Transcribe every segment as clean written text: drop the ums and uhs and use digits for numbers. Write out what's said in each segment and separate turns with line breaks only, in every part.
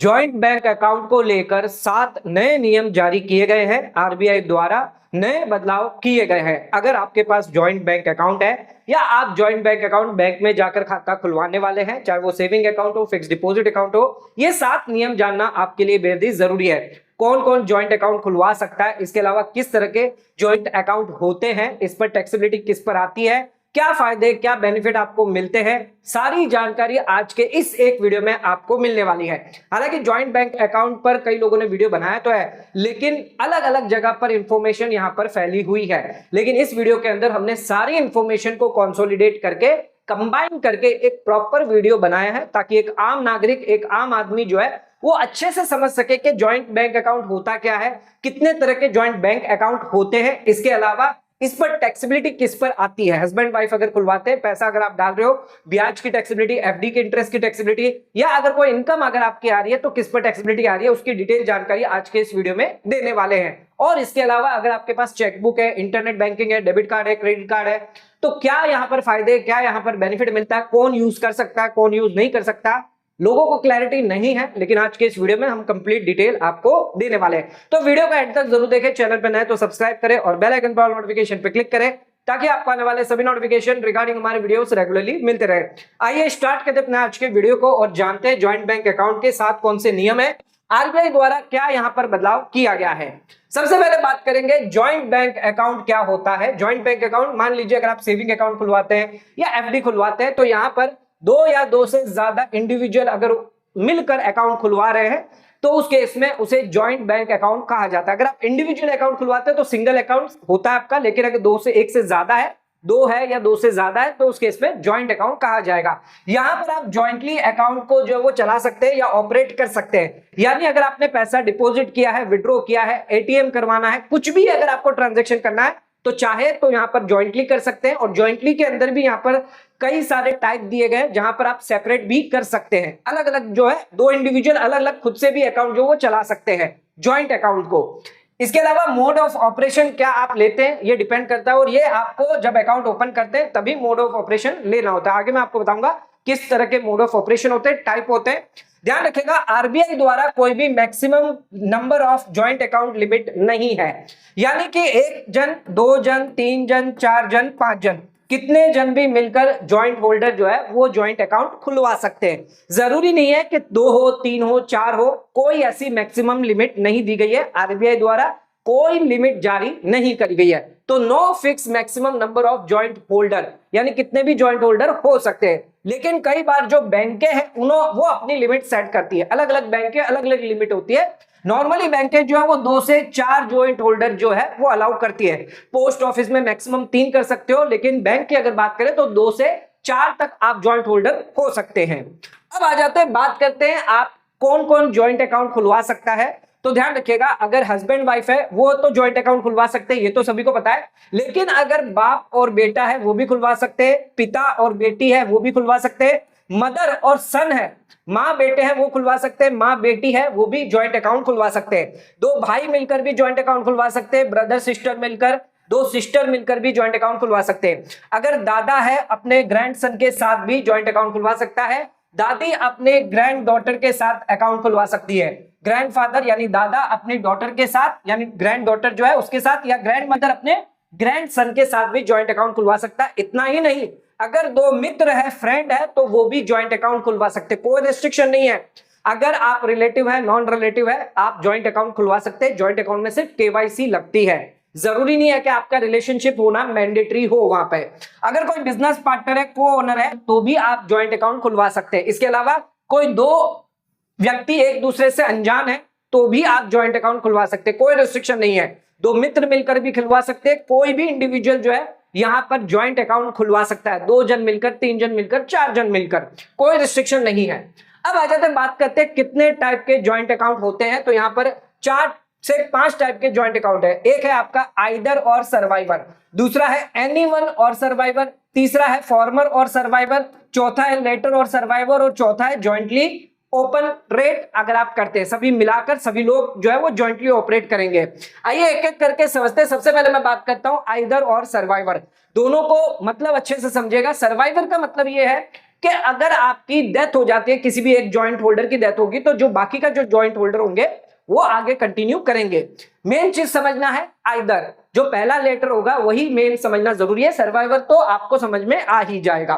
Joint bank account को लेकर 7 नए नियम जारी किए गए हैं। आरबीआई द्वारा नए बदलाव किए गए हैं। अगर आपके पास जॉइंट बैंक अकाउंट है या आप जॉइंट बैंक अकाउंट बैंक में जाकर खाता खुलवाने वाले हैं, चाहे वो सेविंग अकाउंट हो, फिक्स डिपॉजिट अकाउंट हो, ये 7 नियम जानना आपके लिए बेहद ही जरूरी है। कौन कौन जॉइंट अकाउंट खुलवा सकता है, इसके अलावा किस तरह के जॉइंट अकाउंट होते हैं, इस पर टैक्सेबिलिटी किस पर आती है, क्या फायदे क्या बेनिफिट आपको मिलते हैं, सारी जानकारी आज के इस एक वीडियो में आपको मिलने वाली है। हालांकि जॉइंट बैंक अकाउंट पर कई लोगों ने वीडियो बनाया तो है, लेकिन अलग अलग जगह पर इंफॉर्मेशन यहां पर फैली हुई है। लेकिन इस वीडियो के अंदर हमने सारी इंफॉर्मेशन को कंसोलिडेट करके कंबाइन करके एक प्रॉपर वीडियो बनाया है, ताकि एक आम नागरिक, एक आम आदमी जो है वो अच्छे से समझ सके कि जॉइंट बैंक अकाउंट होता क्या है, कितने तरह के जॉइंट बैंक अकाउंट होते हैं, इसके अलावा इस पर टैक्सेबिलिटी किस पर आती है। हस्बैंड वाइफ अगर खुलवाते हैं, पैसा अगर आप डाल रहे हो, ब्याज की टैक्सेबिलिटी, एफडी के इंटरेस्ट की टैक्सेबिलिटी, या अगर कोई इनकम अगर आपकी आ रही है तो किस पर टैक्सेबिलिटी आ रही है, उसकी डिटेल जानकारी आज के इस वीडियो में देने वाले हैं। और इसके अलावा अगर आपके पास चेकबुक है, इंटरनेट बैंकिंग है, डेबिट कार्ड है, क्रेडिट कार्ड है, तो क्या यहां पर फायदे, क्या यहां पर बेनिफिट मिलता है, कौन यूज कर सकता है, कौन यूज नहीं कर सकता, लोगों को क्लैरिटी नहीं है। लेकिन आज के इस वीडियो में हम कंप्लीट डिटेल आपको देने वाले हैं, तो वीडियो को एंड तक जरूर देखें। चैनल पर नए तो सब्सक्राइब करें और बेल आइकन पर नोटिफिकेशन पे क्लिक करें, ताकि आपको आने वाले सभी नोटिफिकेशन रिगार्डिंग हमारे वीडियोस रेगुलरली मिलते रहे। आइए स्टार्ट करते हैं अपने आज के वीडियो को और जानते हैं जॉइंट बैंक अकाउंट के साथ कौन से नियम है, आरबीआई द्वारा क्या यहां पर बदलाव किया गया है। सबसे पहले बात करेंगे जॉइंट बैंक अकाउंट क्या होता है। जॉइंट बैंक अकाउंट, मान लीजिए अगर आप सेविंग अकाउंट खुलवाते हैं या एफडी खुलवाते हैं, तो यहां पर दो या दो से ज्यादा इंडिविजुअल अगर मिलकर अकाउंट खुलवा रहे हैं तो उस केस में उसे जॉइंट बैंक अकाउंट कहा जाता है। अगर आप इंडिविजुअल अकाउंट खुलवाते हैं तो सिंगल अकाउंट होता है आपका, लेकिन अगर दो से एक से ज्यादा है, दो है या दो से ज्यादा है, तो उस केस में जॉइंट अकाउंट कहा जाएगा। यहां पर आप जॉइंटली अकाउंट को जो वो चला सकते हैं या ऑपरेट कर सकते हैं। यानी अगर आपने पैसा डिपॉजिट किया है, विड्रॉ किया है, एटीएम करवाना है, कुछ भी अगर आपको ट्रांजैक्शन करना है तो चाहे तो यहां पर जॉइंटली कर सकते हैं। और जॉइंटली के अंदर भी यहां पर कई सारे टाइप दिए गए जहां पर आप सेपरेट भी कर सकते हैं। अलग अलग जो है दो इंडिविजुअल अलग अलग खुद से भी अकाउंट जो वो चला सकते हैं जॉइंट अकाउंट को। इसके अलावा मोड ऑफ ऑपरेशन क्या आप लेते हैं ये डिपेंड करता है, और ये आपको जब अकाउंट ओपन करते हैं तभी मोड ऑफ ऑपरेशन लेना होता है। आगे मैं आपको बताऊंगा किस तरह के मोड ऑफ ऑपरेशन होते हैं, टाइप होते हैं। ध्यान रखिएगा, आरबीआई द्वारा कोई भी maximum number of joint account limit नहीं है। यानी कि एक जन, दो जन, तीन जन, चार जन, पांच जन, कितने जन भी मिलकर जॉइंट होल्डर जो है वो जॉइंट अकाउंट खुलवा सकते हैं। जरूरी नहीं है कि दो हो, तीन हो, चार हो, कोई ऐसी मैक्सिमम लिमिट नहीं दी गई है। आरबीआई द्वारा कोई लिमिट जारी नहीं करी गई है। तो no fix maximum number of joint holder, यानी कितने भी जॉइंट होल्डर हो सकते हैं। लेकिन कई बार जो बैंकें हैं वो अपनी लिमिट सेट करती है। अलग अलग बैंकें अलग अलग लिमिट होती है। नॉर्मली बैंकें जो है वो 2 से 4 जॉइंट होल्डर जो है वो अलाउ करती है। पोस्ट ऑफिस में मैक्सिमम 3 कर सकते हो, लेकिन बैंक की अगर बात करें तो 2 से 4 तक आप जॉइंट होल्डर हो सकते हैं। अब आ जाते हैं, बात करते हैं आप कौन कौन जॉइंट अकाउंट खुलवा सकता है। तो ध्यान रखिएगा, अगर हस्बैंड वाइफ है वो तो जॉइंट अकाउंट खुलवा सकते हैं, ये तो सभी को पता है। लेकिन अगर बाप और बेटा है वो भी खुलवा सकते हैं, पिता और बेटी है वो भी खुलवा सकते हैं, मदर और सन है, माँ बेटे हैं वो खुलवा सकते हैं, माँ बेटी है वो भी जॉइंट अकाउंट खुलवा सकते हैं। दो भाई मिलकर भी जॉइंट अकाउंट खुलवा सकते हैं, ब्रदर सिस्टर मिलकर, दो सिस्टर मिलकर भी जॉइंट अकाउंट खुलवा सकते हैं। अगर दादा है अपने ग्रैंड सन के साथ भी जॉइंट अकाउंट खुलवा सकता है, दादी अपने ग्रैंड डॉटर के साथ अकाउंट खुलवा सकती है, ग्रैंडफादर यानी दादा अपनी डॉटर के साथ यानी ग्रैंड डॉटर जो है उसके साथ, या ग्रैंड मदर अपने ग्रैंड सन के साथ भी जॉइंट अकाउंट खुलवा सकता है। इतना ही नहीं, अगर दो मित्र है, फ्रेंड है, तो वो भी जॉइंट अकाउंट खुलवा सकते, कोई रेस्ट्रिक्शन नहीं है। अगर आप रिलेटिव है, नॉन रिलेटिव है, आप जॉइंट अकाउंट खुलवा सकते हैं। जॉइंट अकाउंट में सिर्फ केवाईसी लगती है, जरूरी नहीं है कि आपका रिलेशनशिप होना मैंडेटरी हो वहां पे। अगर कोई बिजनेस पार्टनर है, को ओनर है, तो भी आप जॉइंट अकाउंट खुलवा सकते हैं। इसके अलावा कोई दो व्यक्ति एक दूसरे से अनजान है तो भी आप जॉइंट अकाउंट खुलवा सकते हैं, कोई रेस्ट्रिक्शन नहीं है। दो मित्र मिलकर भी खुलवा सकते हैं, कोई भी इंडिविजुअल जो है यहां पर जॉइंट अकाउंट खुलवा सकता है, 2 जन मिलकर, 3 जन मिलकर, 4 जन मिलकर, कोई रिस्ट्रिक्शन नहीं है। अब आ जाते हैं, बात करते हैं कितने टाइप के जॉइंट अकाउंट होते हैं। तो यहां पर 4 से 5 टाइप के जॉइंट अकाउंट है। एक है आपका आइदर और सर्वाइवर, दूसरा है एनीवन और सर्वाइवर, तीसरा है फॉर्मर और सर्वाइवर, चौथा है लेटर और सर्वाइवर, और चौथा है जॉइंटली ओपन रेट। अगर आप करते हैं सभी मिलाकर, सभी लोग जो है वो जॉइंटली ऑपरेट करेंगे। आइए एक एक करके समझते हैं। सबसे पहले मैं बात करता हूं आइदर और सर्वाइवर। दोनों को मतलब अच्छे से समझिएगा। सर्वाइवर का मतलब ये है कि अगर आपकी डेथ हो जाती है, किसी भी एक जॉइंट होल्डर की डेथ होगी, तो जो बाकी का जो जॉइंट होल्डर होंगे वो आगे कंटिन्यू करेंगे। मेन चीज समझना है, आइदर जो पहला लेटर होगा वही मेन समझना जरूरी है। सर्वाइवर तो आपको समझ में आ ही जाएगा।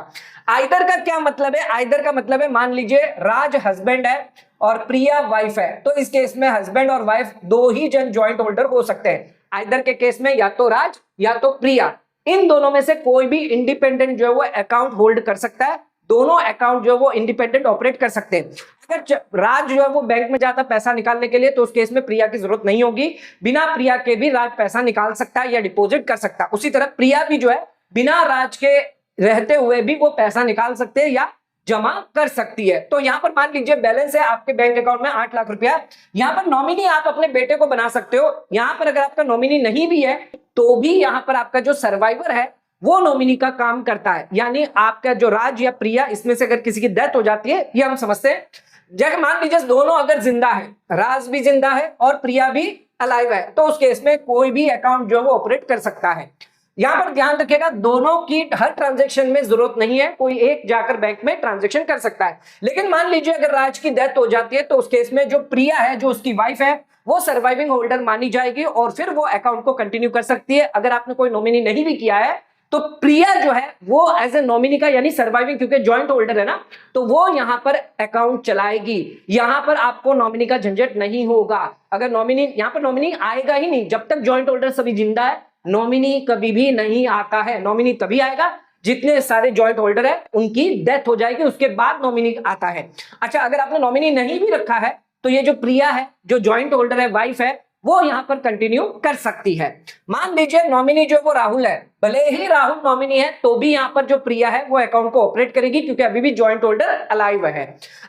आइदर का क्या मतलब है? आइदर का मतलब है, मान लीजिए राज हस्बैंड है और प्रिया वाइफ है, तो इस केस में हस्बैंड और वाइफ दो ही जन जॉइंट होल्डर हो सकते हैं। आइदर के केस में या तो राज या तो प्रिया, इन दोनों में से कोई भी इंडिपेंडेंट जो है वो अकाउंट होल्ड कर सकता है। दोनों अकाउंट जो है वो इंडिपेंडेंट ऑपरेट कर सकते हैं। अगर राज जो है वो बैंक में जाता पैसा निकालने के लिए, तो उस केस में प्रिया की जरूरत नहीं होगी। बिना प्रिया के भी राज पैसा निकाल सकता है या डिपॉजिट कर सकता है। उसी तरह प्रिया भी जो है बिना राज के रहते हुए भी वो पैसा निकाल सकते हैं या जमा कर सकती है। तो यहां पर मान लीजिए बैलेंस है आपके बैंक अकाउंट में 8 लाख रुपया। यहां पर नॉमिनी आप अपने बेटे को बना सकते हो। यहां पर अगर आपका नॉमिनी नहीं भी है तो भी यहां पर आपका जो सर्वाइवर है वो नॉमिनी का काम करता है। यानी आपका जो राज या प्रिया, इसमें से अगर किसी की डेथ हो जाती है, ये हम समझते हैं, जब मान लीजिए दोनों अगर जिंदा है, राज भी जिंदा है और प्रिया भी अलाइव है, तो उस केस में कोई भी अकाउंट जो है वो ऑपरेट कर सकता है। यहां पर ध्यान रखिएगा, दोनों की हर ट्रांजैक्शन में जरूरत नहीं है, कोई एक जाकर बैंक में ट्रांजैक्शन कर सकता है। लेकिन मान लीजिए अगर राज की डेथ हो जाती है, तो उस केस में जो प्रिया है, जो उसकी वाइफ है, वो सर्वाइविंग होल्डर मानी जाएगी और फिर वो अकाउंट को कंटिन्यू कर सकती है। अगर आपने कोई नॉमिनी नहीं भी किया है तो प्रिया जो है वो एज ए नॉमिनी का, यानी सर्वाइविंग, क्योंकि जॉइंट होल्डर है ना, तो वो यहां पर अकाउंट चलाएगी। यहां पर आपको नॉमिनी का झंझट नहीं होगा। अगर नॉमिनी, यहां पर नॉमिनी आएगा ही नहीं जब तक जॉइंट होल्डर सभी जिंदा है। नॉमिनी कभी भी नहीं आता है। नॉमिनी तभी आएगा जितने सारे जॉइंट होल्डर है उनकी डेथ हो जाएगी, उसके बाद नॉमिनी आता है। अच्छा, अगर आपने नॉमिनी नहीं भी रखा है तो ये जो प्रिया है, जो जॉइंट होल्डर है, वाइफ है, वो यहां पर कंटिन्यू कर सकती है। मान लीजिए नॉमिनी जो वो राहुल है, भले ही राहुल नॉमिनी है तो भी यहां पर जो प्रिया है वो अकाउंट को ऑपरेट करेगी, क्योंकि अभी भी जॉइंट होल्डर अलाइव है।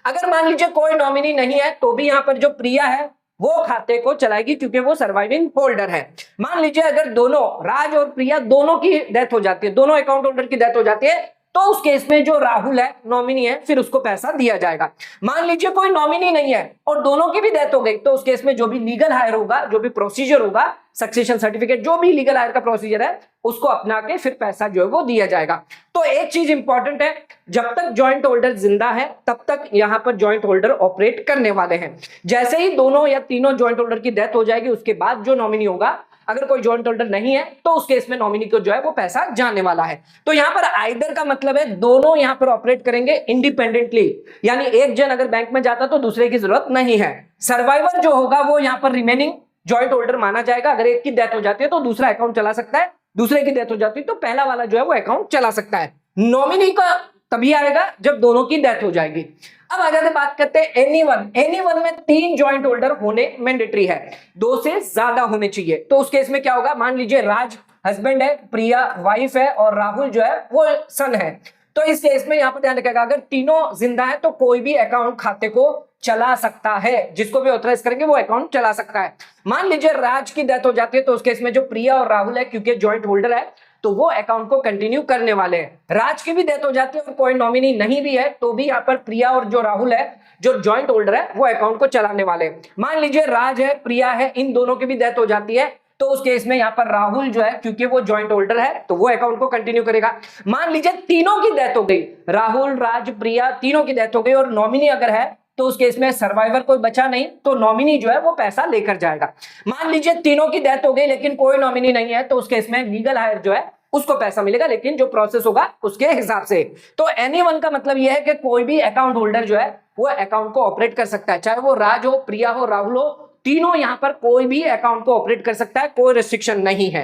अगर मान लीजिए कोई नॉमिनी नहीं है तो भी यहां पर जो प्रिया है वो खाते को चलाएगी, क्योंकि वो सर्वाइविंग होल्डर है। मान लीजिए अगर दोनों, राज और प्रिया दोनों की डेथ हो जाती है, दोनों अकाउंट होल्डर की डेथ हो जाती है, तो उस केस में जो राहुल है, नॉमिनी है, फिर उसको पैसा दिया जाएगा। मान लीजिए कोई नॉमिनी नहीं है और दोनों की भी डेथ हो गई, तो उस केस में जो भी लीगल हायर होगा, जो भी प्रोसीजर होगा, सक्सेशन सर्टिफिकेट, जो भी लीगल हायर का प्रोसीजर है, उसको अपना के फिर पैसा जो है वो दिया जाएगा। तो एक चीज इंपॉर्टेंट है, जब तक जॉइंट होल्डर जिंदा है तब तक यहां पर जॉइंट होल्डर ऑपरेट करने वाले हैं। जैसे ही दोनों या तीनों जॉइंट होल्डर की डेथ हो जाएगी, उसके बाद जो नॉमिनी होगा, अगर कोई जॉइंट होल्डर नहीं है तो उस केस में नॉमिनी को जो है वो पैसा जाने वाला है। तो यहां पर आइदर का मतलब है दोनों यहां पर ऑपरेट करेंगे इंडिपेंडेंटली, यानी एक जन अगर बैंक में जाता तो दूसरे की जरूरत नहीं है। सर्वाइवर जो होगा वो यहां पर रिमेनिंग जॉइंट होल्डर माना जाएगा। अगर एक की डेथ हो जाती है तो दूसरा अकाउंट चला सकता है, दूसरे की डेथ हो जाती है तो पहला वाला जो है वो अकाउंट चला सकता है। नॉमिनी का तभी आएगा जब दोनों की डेथ हो जाएगी। अब आ जाते बात करते हैं एनीवन। एनीवन में 3 जॉइंट होल्डर होने मैंडेटरी है, 2 से ज्यादा होने चाहिए। तो उस केस में क्या होगा, मान लीजिए राज हस्बैंड है, प्रिया वाइफ है और राहुल जो है वो सन है। तो इस केस में यहां पर ध्यान रखिएगा, अगर तीनों जिंदा है तो कोई भी अकाउंट खाते को चला सकता है, जिसको भी ऑथराइज करेंगे वो अकाउंट चला सकता है। मान लीजिए राज की डेथ हो जाती है तो उस केस में जो प्रिया और राहुल है, क्योंकि जॉइंट होल्डर है, तो वो अकाउंट को कंटिन्यू करने वाले हैं। राज की भी डेथ हो जाती है और कोई नॉमिनी नहीं भी है तो भी यहाँ पर प्रिया और जो राहुल है, जो जॉइंट होल्डर है, वो अकाउंट को चलाने वाले हैं। मान लीजिए राज है, प्रिया है, इन दोनों की भी डेथ हो जाती है तो उस केस में यहाँ पर राहुल जो है, क्योंकि वो जॉइंट होल्डर है, तो वो अकाउंट को कंटिन्यू करेगा। मान लीजिए तीनों की डेथ हो गई, राहुल, राज, प्रिया, तीनों की डेथ हो गई और नॉमिनी अगर है तो उस केस में सर्वाइवर कोई बचा नहीं, तो नॉमिनी जो है वो पैसा लेकर जाएगा। मान लीजिए तीनों की डेथ हो गई लेकिन कोई नॉमिनी नहीं है, तो उस केस में लीगल हायर जो है उसको पैसा मिलेगा, लेकिन जो प्रोसेस होगा उसके हिसाब से। तो एनीवन का मतलब यह है कि कोई भी अकाउंट होल्डर जो है वो अकाउंट को ऑपरेट कर सकता है, चाहे वो राज हो, प्रिया हो, राहुल हो, तीनों यहां पर कोई भी अकाउंट को ऑपरेट कर सकता है, कोई रिस्ट्रिक्शन नहीं है।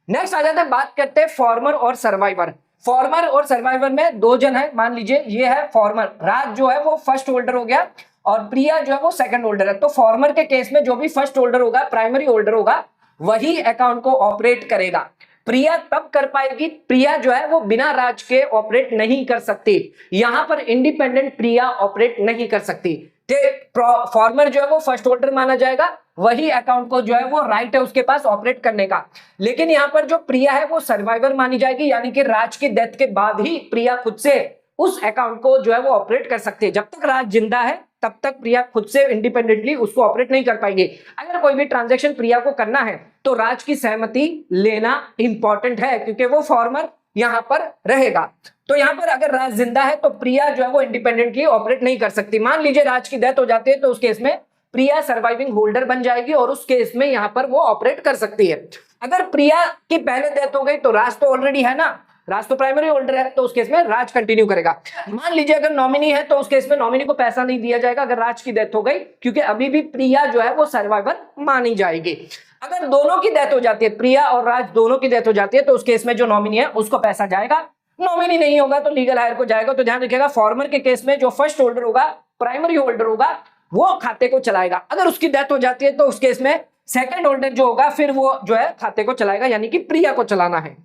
नेक्स्ट आ जाते हैं, बात करते हैं फॉर्मर और सर्वाइवर। फॉर्मर और सर्वाइवर में 2 जन है। मान लीजिए ये है फॉर्मर, राज जो है वो फर्स्ट होल्डर हो गया और प्रिया जो है वो सेकंड होल्डर है। तो फॉर्मर के केस में जो भी फर्स्ट होल्डर होगा, प्राइमरी होल्डर होगा, वही अकाउंट को ऑपरेट करेगा। प्रिया तब कर पाएगी, प्रिया जो है वो बिना राज के ऑपरेट नहीं कर सकती। यहां पर इंडिपेंडेंट प्रिया ऑपरेट नहीं कर सकती। फॉर्मर जो है वो फर्स्ट होल्डर माना जाएगा, वही अकाउंट को जो है वो राइट है उसके पास ऑपरेट करने का। लेकिन यहां पर जो प्रिया है वो सर्वाइवर मानी जाएगी, यानी कि राज की डेथ के बाद ही प्रिया खुद से उस अकाउंट को जो है वो ऑपरेट कर सकती है। जब तक राज जिंदा है तब तक प्रिया खुद से इंडिपेंडेंटली उसको ऑपरेट नहीं कर पाएगी। अगर कोई भी ट्रांजैक्शन प्रिया को करना है तो राज की सहमति लेना इंपॉर्टेंट है, क्योंकि वो फॉर्मर यहाँ पर रहेगा। तो यहाँ पर अगर राज जिंदा है तो प्रिया जो है वो इंडिपेंडेंटली ऑपरेट नहीं कर सकती। मान लीजिए राज की डेथ हो जाती है तो उस केस में प्रिया सर्वाइविंग होल्डर बन जाएगी और उस केस में यहाँ पर वो ऑपरेट कर सकती है। अगर प्रिया की पहले डेथ हो गई तो राज तो ऑलरेडी है ना, राज तो प्राइमरी होल्डर है, तो उस केस में राज कंटिन्यू करेगा। मान लीजिए अगर नॉमिनी है तो उस केस में नॉमिनी को पैसा नहीं दिया जाएगा अगर राज की डेथ हो गई, क्योंकि अभी भी प्रिया जो है वो सर्वाइवर मानी जाएगी। अगर दोनों की डेथ हो जाती है, प्रिया और राज दोनों की डेथ हो जाती है, तो उस केस में जो नॉमिनी है उसको पैसा जाएगा। नॉमिनी नहीं होगा तो लीगल हायर को जाएगा। तो ध्यान रखिएगा, फॉर्मर के केस में जो फर्स्ट होल्डर होगा, प्राइमरी होल्डर होगा, वो खाते को चलाएगा। अगर उसकी डेथ हो जाती है तो उस केस में सेकंड होल्डर जो होगा फिर वो जो है खाते को चलाएगा, यानी कि प्रिया को चलाना है।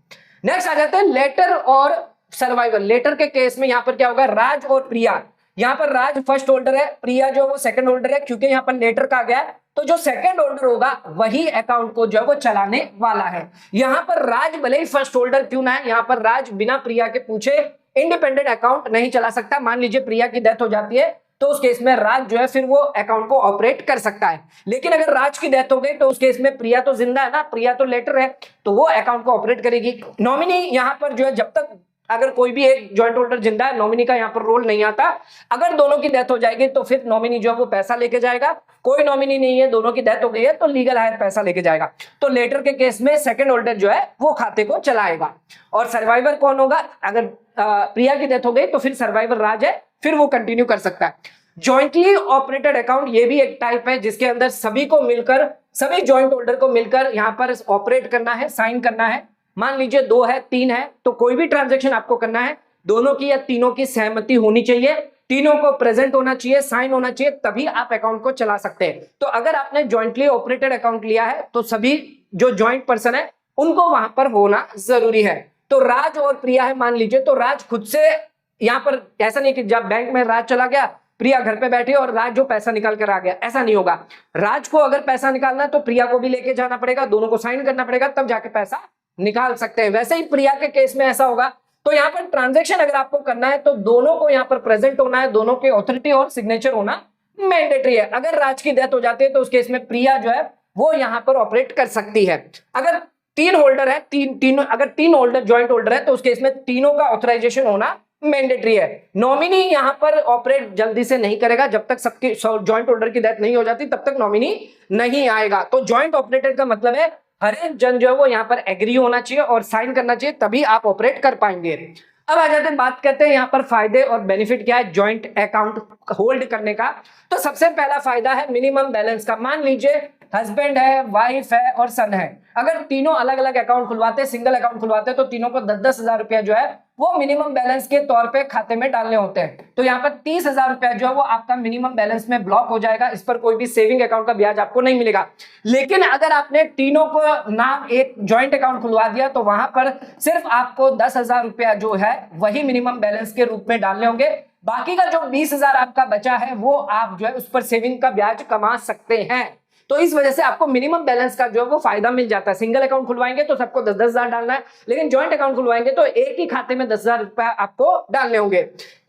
नेक्स्ट आ जाते हैं लेटर और सर्वाइवर। लेटर के केस में यहाँ पर क्या होगा, राज और प्रिया, यहाँ पर राज फर्स्ट होल्डर है, प्रिया जो वो सेकंड होल्डर है। क्योंकि यहाँ पर लेटर का गया तो जो सेकंड होल्डर होगा वही अकाउंट को जो है वो चलाने वाला है। यहाँ पर राज भले ही फर्स्ट होल्डर क्यों ना है, यहाँ पर राज बिना प्रिया के पूछे इंडिपेंडेंट अकाउंट नहीं चला सकता। मान लीजिए प्रिया की डेथ हो जाती है तो उस केस में राज जो है फिर वो अकाउंट को ऑपरेट कर सकता है। लेकिन अगर राज की डेथ हो गई तो उस केस में प्रिया तो जिंदा है ना, प्रिया तो लेटर है, तो वो अकाउंट को ऑपरेट करेगी। नॉमिनी यहाँ पर जो है, जब तक अगर कोई भी एक जॉइंट होल्डर जिंदा है, नॉमिनी का यहाँ पर रोल नहीं आता। अगर दोनों की डेथ हो जाएगी तो फिर नॉमिनी जो है वो पैसा लेके जाएगा। कोई नॉमिनी नहीं है, दोनों की डेथ हो गई है, तो लीगल हायर पैसा लेके जाएगा। तो लेटर के केस में सेकंड होल्डर जो है वो खाते को चलाएगा। और सर्वाइवर कौन होगा, अगर प्रिया की डेथ हो गई तो फिर सर्वाइवर राज है, फिर वो कंटिन्यू कर सकता है। जॉइंटली ऑपरेटेड अकाउंट ये भी एक टाइप है जिसके अंदर सभी को मिलकर, सभी जॉइंट होल्डर को मिलकर यहाँ पर ऑपरेट करना है, साइन करना है। मान लीजिए 2 है 3 है, तो कोई भी ट्रांजैक्शन आपको करना है, दोनों की या तीनों की सहमति होनी चाहिए, तीनों को प्रेजेंट होना चाहिए, साइन होना चाहिए, तभी आप अकाउंट को चला सकते हैं। तो अगर आपने जॉइंटली ऑपरेटेड अकाउंट लिया है तो सभी जो जॉइंट पर्सन है उनको वहां पर होना जरूरी है। तो राज और प्रिया है मान लीजिए, तो राज खुद से यहाँ पर, ऐसा नहीं कि जब बैंक में राज चला गया, प्रिया घर पे बैठी और राज जो पैसा निकाल कर आ गया, ऐसा नहीं होगा। राज को अगर पैसा निकालना है तो प्रिया को भी लेके जाना पड़ेगा, दोनों को साइन करना पड़ेगा, तब जाके पैसा निकाल सकते हैं। वैसे ही प्रिया के केस में ऐसा होगा। तो यहाँ पर ट्रांजैक्शन अगर आपको करना है तो दोनों को यहाँ पर प्रेजेंट होना है, दोनों के ऑथोरिटी और सिग्नेचर होना मैंडेटरी है। अगर राज की डेथ हो जाती है तो उस केस में प्रिया जो है वो यहाँ पर ऑपरेट कर सकती है। अगर 3 होल्डर है, अगर 3 होल्डर जॉइंट होल्डर है तो उस केस में तीनों का ऑथराइजेशन होना मैंडेटरी है। नॉमिनी यहाँ पर ऑपरेट जल्दी से नहीं करेगा, जब तक सबकी जॉइंट होल्डर की डेथ नहीं हो जाती तब तक नॉमिनी नहीं आएगा। तो जॉइंट ऑपरेटर का मतलब है हर एक जन जो है वो यहाँ पर एग्री होना चाहिए और साइन करना चाहिए, तभी आप ऑपरेट कर पाएंगे। अब आ जाते हैं, बात करते हैं यहाँ पर फायदे और बेनिफिट क्या है जॉइंट अकाउंट होल्ड करने का। तो सबसे पहला फायदा है मिनिमम बैलेंस का। मान लीजिए हस्बैंड है, वाइफ है और सन है, अगर तीनों अलग अलग अकाउंट खुलवाते, सिंगल अकाउंट खुलवाते, तो तीनों को 10-10 हजार रुपया जो है वो मिनिमम बैलेंस के तौर पे खाते में डालने होते हैं। तो यहाँ पर 30,000 रुपया जो है वो आपका मिनिमम बैलेंस में ब्लॉक हो जाएगा। इस पर कोई भी सेविंग अकाउंट का ब्याज आपको नहीं मिलेगा। लेकिन अगर आपने तीनों को नाम एक ज्वाइंट अकाउंट खुलवा दिया तो वहां पर सिर्फ आपको 10,000 रुपया जो है वही मिनिमम बैलेंस के रूप में डालने होंगे। बाकी का जो 20,000 आपका बचा है वो आप जो है उस पर सेविंग का ब्याज कमा सकते हैं। तो इस वजह से आपको मिनिमम बैलेंस का जो है वो फायदा मिल जाता है। सिंगल अकाउंट खुलवाएंगे तो सबको 10-10 हजार डालना है, लेकिन ज्वाइंट अकाउंट खुलवाएंगे तो एक ही खाते में 10,000 रुपया आपको डालने होंगे।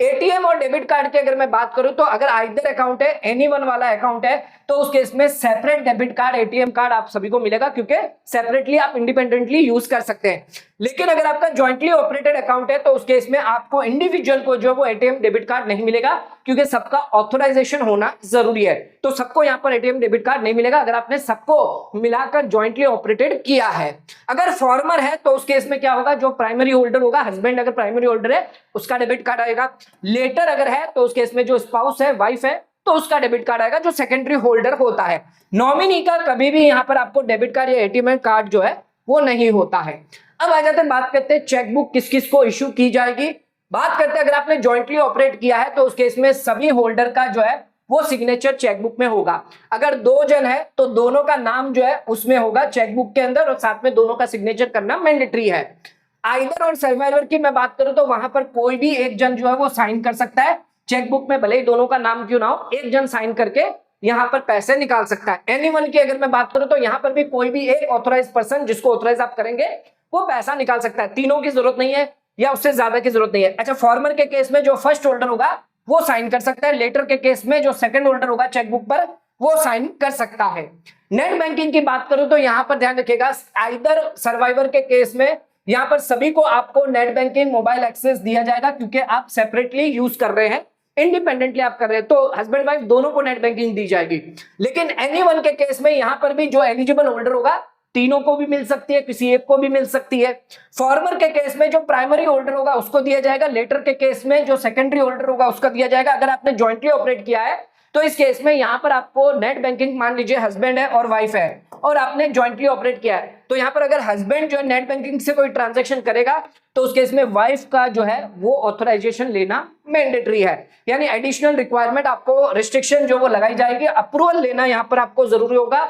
एटीएम और डेबिट कार्ड की अगर मैं बात करूं तो अगर आइदर अकाउंट है, एनी वन वाला अकाउंट है, तो उस केस में separate debit card, ATM card आप सभी को मिलेगा, क्योंकि सेपरेटली आप इंडिपेंडेंटली यूज कर सकते हैं। लेकिन अगर आपका ज्वाइंटली ऑपरेटेड अकाउंट है तो उस केस में आपको इंडिविजुअल को जो वो एटीएम डेबिट कार्ड नहीं मिलेगा, क्योंकि सबका ऑथराइजेशन होना जरूरी है। तो सबको यहाँ पर एटीएम डेबिट कार्ड नहीं मिलेगा अगर आपने सबको मिलाकर ज्वाइंटली ऑपरेटेड किया है। अगर फॉर्मर है तो उस केस में क्या होगा, जो प्राइमरी होल्डर होगा, हस्बैंड अगर प्राइमरी होल्डर है उसका डेबिट कार्ड आएगा। लेटर अगर है तो उस केस में जो स्पाउस है, वाइफ है, तो उसका डेबिट कार्ड आएगा जो सेकेंडरी होल्डर होता है। नॉमिनी का कभी भी यहाँ पर आपको डेबिट कार्ड या एटीएम कार्ड जो है वो नहीं होता है। अब आ जाते हैं, बात करते हैं चेकबुक किस किस को इश्यू की जाएगी। बात करते हैं अगर आपने जॉइंटली ऑपरेट किया है तो उस केस में सभी होल्डर का जो है वो सिग्नेचर चेकबुक में होगा। अगर 2 जन है तो दोनों का नाम जो है उसमें होगा चेकबुक के अंदर, और साथ में दोनों का सिग्नेचर करना मैंडेटरी है। आइदर और सर्वाइवर की मैं बात करूं तो वहां पर कोई भी एक जन जो है वो साइन कर सकता है चेकबुक में, भले ही दोनों का नाम क्यों ना हो, एक जन साइन करके यहाँ पर पैसे निकाल सकता है। एनीवन की अगर मैं बात करूं तो यहाँ पर भी कोई भी एक ऑथराइज पर्सन जिसको ऑथराइज आप करेंगे वो पैसा निकाल सकता है। तीनों की जरूरत नहीं है या उससे ज्यादा की जरूरत नहीं है। अच्छा, फॉर्मर के केस में जो फर्स्ट होल्डर होगा वो साइन कर सकता है। लेटर के केस में जो सेकंड होल्डर होगा चेकबुक पर वो साइन कर सकता है। नेट बैंकिंग की बात करूं तो यहां पर ध्यान रखिएगा, आइदर सर्वाइवर के केस में यहाँ पर सभी को आपको नेट बैंकिंग मोबाइल एक्सेस दिया जाएगा, क्योंकि आप सेपरेटली यूज कर रहे हैं, इंडिपेंडेंटली आप कर रहे हैं, तो हस्बैंड वाइफ दोनों को नेट बैंकिंग दी जाएगी। लेकिन एनीवन के केस में यहाँ पर भी जो एलिजिबल होल्डर होगा, तीनों को भी मिल सकती है, किसी एक को भी मिल सकती है। फॉर्मर के केस में जो प्राइमरी होल्डर होगा उसको दिया जाएगा, लेटर के केस में जो सेकेंडरी होल्डर होगा उसका दिया जाएगा। अगर आपने ज्वाइंटली ऑपरेट किया है तो इस केस में यहाँ पर आपको नेट बैंकिंग, मान लीजिए हस्बैंड है और वाइफ है और आपने ज्वाइंटली ऑपरेट किया है, तो यहाँ पर अगर हस्बैंड जो है नेट बैंकिंग से कोई ट्रांजैक्शन करेगा तो उस केस में वाइफ का जो है वो ऑथराइजेशन लेना मैंडेटरी है, यानी एडिशनल रिक्वायरमेंट आपको, रिस्ट्रिक्शन जो वो लगाई जाएगी, अप्रूवल लेना यहाँ पर आपको जरूरी होगा,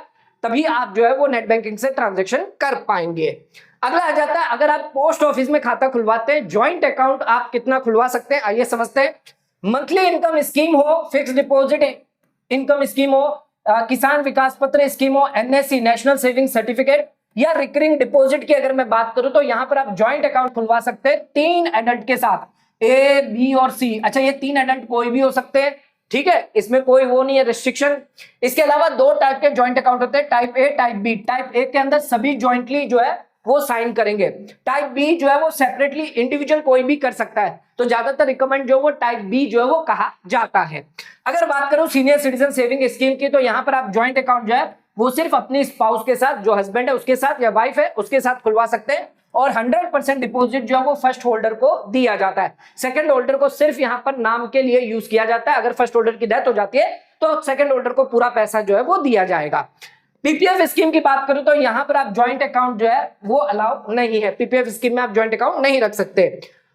तभी आप जो है वो नेट बैंकिंग से ट्रांजैक्शन कर पाएंगे। अगला आ जाता है, अगर आप पोस्ट ऑफिस में खाता खुलवाते हैं, ज्वाइंट अकाउंट आप कितना खुलवा सकते हैं, आइए समझते हैं। मंथली इनकम स्कीम हो, फिक्स डिपॉजिट इनकम स्कीम हो, किसान विकास पत्र स्कीम हो, एनएससी नेशनल सेविंग सर्टिफिकेट, या रिकरिंग डिपॉजिट की अगर मैं बात करूं तो यहां पर आप ज्वाइंट अकाउंट खुलवा सकते हैं 3 एडल्ट के साथ, ए, बी और सी। अच्छा, ये 3 एडल्ट कोई भी हो सकते हैं, ठीक है, इसमें कोई वो नहीं है रिस्ट्रिक्शन। इसके अलावा 2 टाइप के ज्वाइंट अकाउंट होते हैं, type A, type B. Type A के अंदर सभी ज्वाइंटली जो है वो साइन करेंगे, टाइप बी जो है वो सेपरेटली इंडिविजुअल कोई भी कर सकता है, तो ज्यादातर रिकमेंड जो वो टाइप बी जो है वो कहा जाता है। अगर बात करूं सीनियर सिटीजन सेविंग स्कीम की, तो यहां पर आप ज्वाइंट अकाउंट जो है वो सिर्फ अपनी स्पाउस के साथ, जो हस्बैंड है उसके साथ या वाइफ है उसके साथ खुलवा सकते हैं, और 100% डिपॉजिट जो है वो फर्स्ट होल्डर को दिया जाता है। सेकंड होल्डर को सिर्फ यहां पर नाम के लिए यूज किया जाता है, अगर फर्स्ट होल्डर की डेथ हो जाती है तो सेकंड होल्डर को पूरा पैसा जो है वो दिया जाएगा। पीपीएफ स्कीम की बात करूं तो यहां पर आप ज्वाइंट अकाउंट जो है वो अलाउ नहीं है, पीपीएफ स्कीम में आप ज्वाइंट अकाउंट नहीं रख सकते।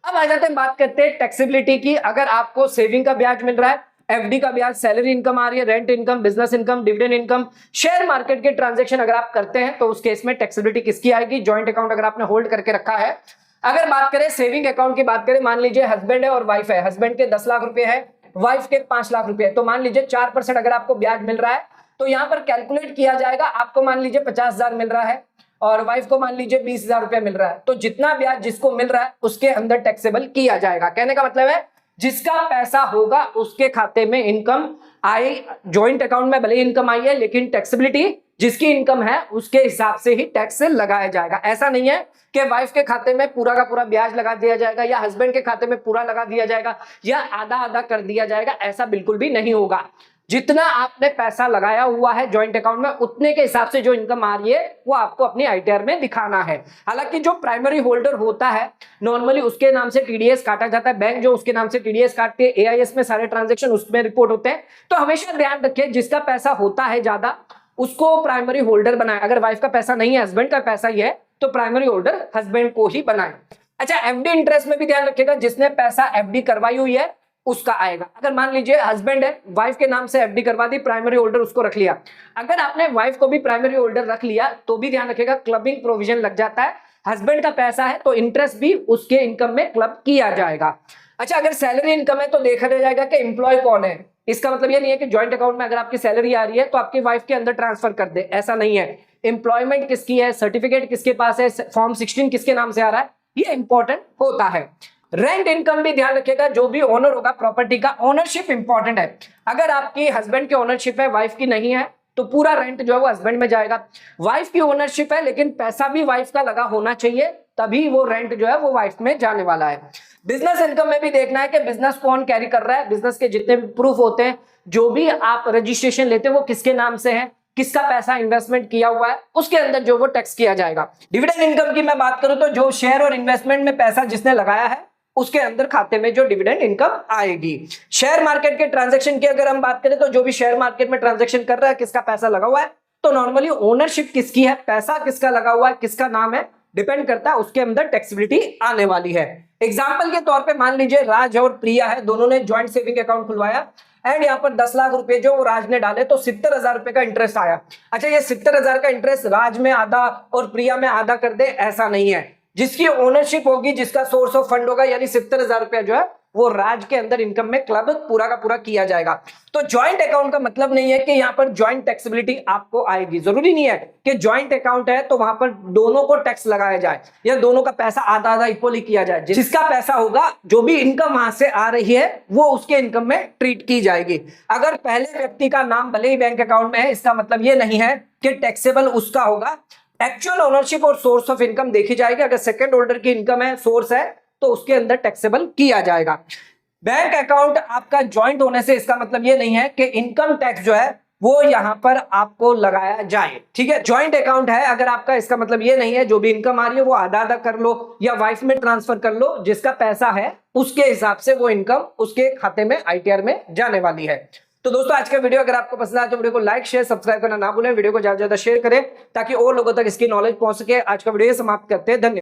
अब आ जाते हैं, बात करते हैं टैक्सेबिलिटी की। अगर आपको सेविंग का ब्याज मिल रहा है, एफडी का ब्याज, सैलरी इनकम आ रही है, rent income, business income, dividend income, share market के ट्रांजैक्शन अगर आप करते हैं तो उस केस में टैक्सेबिलिटी किसकी आएगी? ज्वाइंट अकाउंट अगर आपने होल्ड करके रखा है। अगर बात करें सेविंग अकाउंट की बात करें, मान लीजिए हस्बैंड है और वाइफ है, हस्बैंड के 10 लाख रुपए है, वाइफ के 5 लाख रुपए है, तो मान लीजिए 4% अगर आपको ब्याज मिल रहा है तो यहाँ पर कैलकुलेट किया जाएगा, आपको मान लीजिए 50,000 मिल रहा है और वाइफ को मान लीजिए 20,000 रुपया मिल रहा है, तो जितना ब्याज जिसको मिल रहा है उसके अंदर टैक्सेबल किया जाएगा। कहने का मतलब है जिसका पैसा होगा उसके खाते में इनकम आई, ज्वाइंट अकाउंट में भले इनकम आई है लेकिन टैक्सेबिलिटी जिसकी इनकम है उसके हिसाब से ही टैक्स लगाया जाएगा। ऐसा नहीं है कि वाइफ के खाते में पूरा का पूरा ब्याज लगा दिया जाएगा या हस्बैंड के खाते में पूरा लगा दिया जाएगा या आधा आधा कर दिया जाएगा, ऐसा बिल्कुल भी नहीं होगा। जितना आपने पैसा लगाया हुआ है ज्वाइंट अकाउंट में उतने के हिसाब से जो इनकम आ रही है वो आपको अपनी आईटीआर में दिखाना है। हालांकि जो प्राइमरी होल्डर होता है नॉर्मली उसके नाम से टीडीएस काटा जाता है, बैंक जो उसके नाम से टीडीएस काटती है, एआईएस में सारे ट्रांजैक्शन उसमें रिपोर्ट होते हैं, तो हमेशा ध्यान रखिए जिसका पैसा होता है ज्यादा उसको प्राइमरी होल्डर बनाए। अगर वाइफ का पैसा नहीं है, हस्बैंड का पैसा ही है, तो प्राइमरी होल्डर हस्बैंड को ही बनाए। अच्छा, एफडी इंटरेस्ट में भी ध्यान रखिएगा, जिसने पैसा एफडी करवाई हुई है उसका आएगा। अगर मान लीजिए हस्बैंड है, वाइफ के नाम से एफडी करवा दी, प्राइमरी होल्डर उसको रख लिया, अगर आपने वाइफ को भी प्राइमरी होल्डर रख लिया तो भी ध्यान रखिएगा क्लबिंग प्रोविजन लग जाता है। हस्बैंड का पैसा है तो इंटरेस्ट भी उसके इनकम में क्लब किया जाएगा। अच्छा, अगर सैलरी इनकम है तो देखा जाएगा कि एम्प्लॉय कौन है। इसका मतलब ये नहीं है कि ज्वाइंट अकाउंट में अगर आपकी सैलरी आ रही है तो आपकी वाइफ के अंदर ट्रांसफर कर दे, ऐसा नहीं है। एम्प्लॉयमेंट किसकी है, सर्टिफिकेट किसके पास है, फॉर्म 16 किसके नाम से आ रहा है, ये इंपॉर्टेंट होता है। रेंट इनकम भी ध्यान रखिएगा, जो भी ओनर होगा प्रॉपर्टी का, ओनरशिप इंपॉर्टेंट है। अगर आपकी हस्बैंड की ओनरशिप है, वाइफ की नहीं है, तो पूरा रेंट जो है वो हस्बैंड में जाएगा। वाइफ की ओनरशिप है लेकिन पैसा भी वाइफ का लगा होना चाहिए, तभी वो रेंट जो है वो वाइफ में जाने वाला है। बिजनेस इनकम में भी देखना है कि बिजनेस कौन कैरी कर रहा है, बिजनेस के जितने भी प्रूफ होते हैं, जो भी आप रजिस्ट्रेशन लेते हैं वो किसके नाम से है, किसका पैसा इन्वेस्टमेंट किया हुआ है, उसके अंदर जो वो टैक्स किया जाएगा। डिविडेंड इनकम की मैं बात करूं तो जो शेयर और इन्वेस्टमेंट में पैसा जिसने लगाया है उसके अंदर खाते में जो डिविडेंड इनकम आएगी। शेयर मार्केट के ट्रांजैक्शन की अगर हम बात करें तो जो भी शेयर मार्केट में ट्रांजैक्शन कर रहा है, किसका पैसा लगा हुआ है, तो नॉर्मली ओनरशिप किसकी है, पैसा किसका लगा हुआ है, किसका नाम है, डिपेंड करता है, उसके अंदर टैक्सेबिलिटी आने वाली है। एग्जाम्पल के तौर पे मान लीजिए राज और प्रिया है, दोनों ने ज्वाइंट सेविंग अकाउंट खुलवाया एंड यहाँ पर 10 लाख रुपए जो राज ने डाले तो 70,000 रुपए का इंटरेस्ट आया। अच्छा, ये 70,000 का इंटरेस्ट राज में आधा और प्रिया में आधा कर दे, ऐसा नहीं है। जिसकी ओनरशिप होगी, जिसका सोर्स ऑफ फंड होगा, यानी 70,000 रुपया जो है वो राज के अंदर इनकम में क्लब पूरा का पूरा किया जाएगा। तो ज्वाइंट अकाउंट का मतलब नहीं है कि यहाँ पर ज्वाइंट टैक्सेबिलिटी आपको आएगी। जरूरी नहीं है कि ज्वाइंट अकाउंट है तो वहां पर दोनों को टैक्स लगाया जाए या दोनों का पैसा आधा आधा इक्वली किया जाए। जिसका पैसा होगा, जो भी इनकम वहां से आ रही है वो उसके इनकम में ट्रीट की जाएगी। अगर पहले व्यक्ति का नाम भले ही बैंक अकाउंट में है, इसका मतलब ये नहीं है कि टैक्सेबल उसका होगा, एक्चुअल ओनरशिप और सोर्स ऑफ इनकम देखी जाएगी। अगर सेकंड होल्डर की इनकम है, सोर्स है, तो उसके अंदर टैक्सेबल किया जाएगा। बैंक अकाउंट आपका ज्वाइंट होने से इसका मतलब ये नहीं है कि इनकम टैक्स जो है वो यहां पर आपको लगाया जाए, ठीक है। ज्वाइंट अकाउंट है अगर आपका, इसका मतलब ये नहीं है जो भी इनकम आ रही है वो आधा आधा कर लो या वाइफ में ट्रांसफर कर लो, जिसका पैसा है उसके हिसाब से वो इनकम उसके खाते में आईटीआर में जाने वाली है। तो दोस्तों आज का वीडियो अगर आपको पसंद आया तो वीडियो को लाइक शेयर सब्सक्राइब करना ना भूलें, वीडियो को ज्यादा से ज्यादा शेयर करें ताकि और लोगों तक इसकी नॉलेज पहुंच सके। आज का वीडियो समाप्त करते हैं, धन्यवाद।